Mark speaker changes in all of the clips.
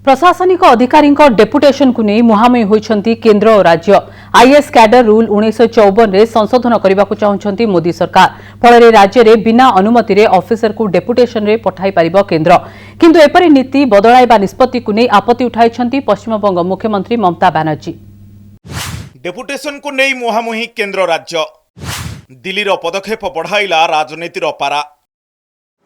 Speaker 1: प्रशासनिक अधिकारी डेपुटेशन को नहीं मुहांमुही होइछंती केंद्र और राज्य। आईएएस कैडर रूल 1954 रे संशोधन करने को चाहते मोदी सरकार। फल राज्य रे बिना अनुमति रे ऑफिसर को डेपुटेशन रे पठाई पारिबो केंद्र। किंतु एपरि नीति बदलाइबा निष्पत्ति को नहीं आपत्ति उठाइछंती पश्चिमबंग मुख्यमंत्री ममता बनर्जी।
Speaker 2: डेपुटेशन को नहीं मुहांमुही केंद्र राज्य। दिल्लीर पदक्षेप बढ़ाइला राजनीतिर पारा।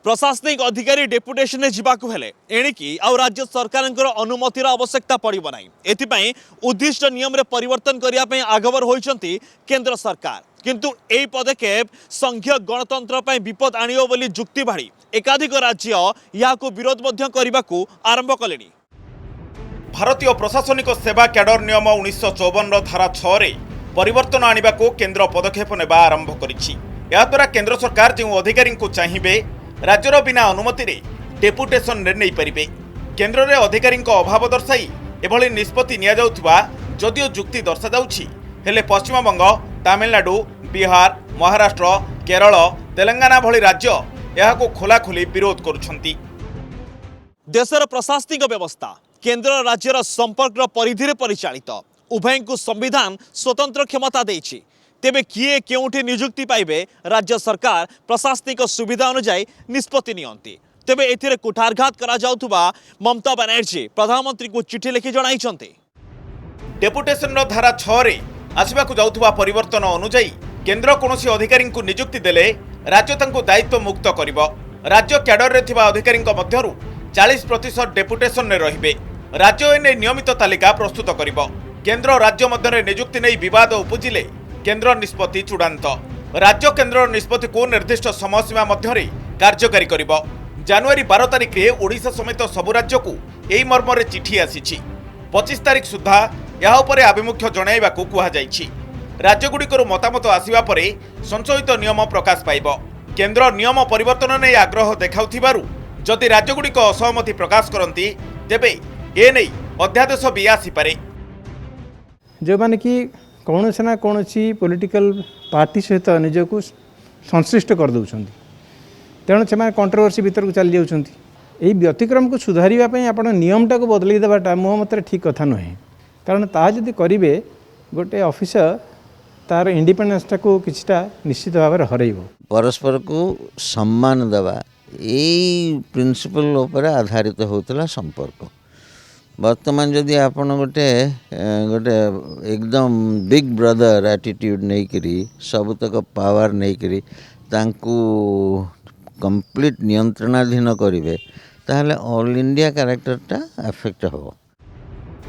Speaker 3: प्रशासनिक अधिकारी डेपुटेशन जावाक हेले एणिकी आउ राज्य सरकार अनुमतिर आवश्यकता पड़ो ना। एथिपाई उद्दिष्ट नियम रे परिवर्तन करने आगवर होइछंती केंद्र सरकार। किंतु एई पदक्षेप संघीय गणतंत्र पर विपद आणियो बोली जुक्ति भाड़ी एकाधिक राज्य याकू विरोध मध्य करने आरंभ कले।
Speaker 2: भारतीय प्रशासनिक सेवा कैडर नियम 1954 धारा 6 रे परिवर्तन आनिबा को केंद्र पदक्षेप नेबा आरंभ करिछि। या द्वारा केंद्र सरकार जो अधिकारी को चाहिए राज्यर बिना अनुमति रे डेपुटेशन रे नहीं पारिबे। केंद्र रे अधिकारी अभाव दर्शाई एभली निष्पत्ति निया जाउथबा जदियो जुक्ति दर्शा जाउछि, हेले पश्चिमबंग, तमिलनाडु, बिहार, महाराष्ट्र, केरल, तेलंगाना भली राज्य याको खोलाखोली विरोध करुछंती।
Speaker 3: देशर प्रशासनिक व्यवस्था केंद्र राज्यर संपर्क परिधि परिचालित। उभय को संविधान स्वतंत्र क्षमता देछि। तेबे किए केउठी नियुक्ति पाइबे राज्य सरकार प्रशासनिक सुविधा अनुसार निष्पत्ति नियंती। तेबे एथिरे कुठारघात करा जाउथुबा ममता बनर्जी प्रधानमंत्री को चिठी लिखि जणाइछंती।
Speaker 2: डेपुटेशन धारा 6 रे आसबाकू जाउथुबा परिवर्तन अनुसार केंद्र कोनोसी अधिकारी को नियुक्ति देले राज्य तांको दायित्व मुक्त करिवो। राज्य कैडर रे थिबा अधिकारी मध्यरु 40% डेपुटेशन रे रहिबे। राज्य एने नियमित तालिका प्रस्तुत करिवो। केंद्र राज्य मध्य नियुक्ति नहीं विवाद उपजिले केंद्र निष्पत्ति चूड़ांत। राज्य केंद्र निष्पत्ति को निर्दिष्ट समय सीमा मध्य कार्यकारी करिवो। जनवरी 12 तारिख रे ओडिशा समेत सबु राज्य को एई मर्म रे चिठी आसीछि। 25 तारिख सुधा या उपरे आभिमुख्य जणाइबाकू कुहा जाइछि। राज्यगुड़िकर मतामत आसिबा परे संशोधित नियम प्रकाश पाइबो। केंद्र नियम परिवर्तन नै आग्रह देखाउथिबारु जदि राज्यगुड़िक असहमति प्रकाश करंती तेबे ए नै अध्यादेश भी आसी पारे।
Speaker 4: जो माने कि कौन से ना कौन पॉलिटिकल पार्टी सहित निजक संश्लिष्ट कर दौरान तेणु से कंट्रोवर्सी भीतर को चली जाऊँगी। यही व्यतिक्रम को सुधारवाई आप नियमटा को बदल देवाटा मो मत ठीक कथा नुहे। कारण ताहा जदि करेंगे गोटे ऑफिसर तार इंडिपेंडेंसटा को किछटा निश्चित भाव में हरइब।
Speaker 5: परस्पर को सम्मान देवा यही प्रिंसिपल उपर आधारित होता संपर्क। वर्तमान जदि आपन गोटे गोटे एकदम बिग ब्रदर एटीट्यूड नहीं करी सबतक पावर नहीं करी तांकू कंप्लीट नियंत्रणाधीन करेंगे ताहले ऑल इंडिया कैरेक्टरटा अफेक्ट हो।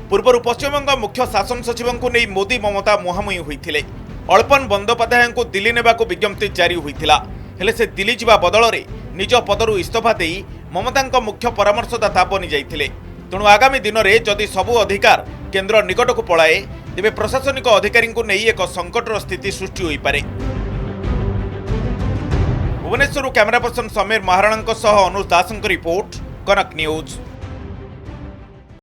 Speaker 2: पूर्व पश्चिमबंग मुख्य शासन सचिव को नहीं मोदी ममता मुहांमुही होइथिले। अल्पन बंदोपाध्याय को दिल्ली नेबा को विज्ञप्ति जारी होइथिला। हेले से दिल्ली जिबा बदल रे निज पदरु इस्तीफा देई ममता मुख्य परामर्शदाता बनी जाइथिले। तेणु आगामी दिन में जदि सबू अधिकार केंद्र निकट को पलाए तेबे प्रशासनिक अधिकारी को नहीं एक संकटर स्थिति सृष्टि होई पारे। भुवनेश्वर कैमरा पर्सन समीर महाराणा अनुज दास रिपोर्ट, कनक न्यूज।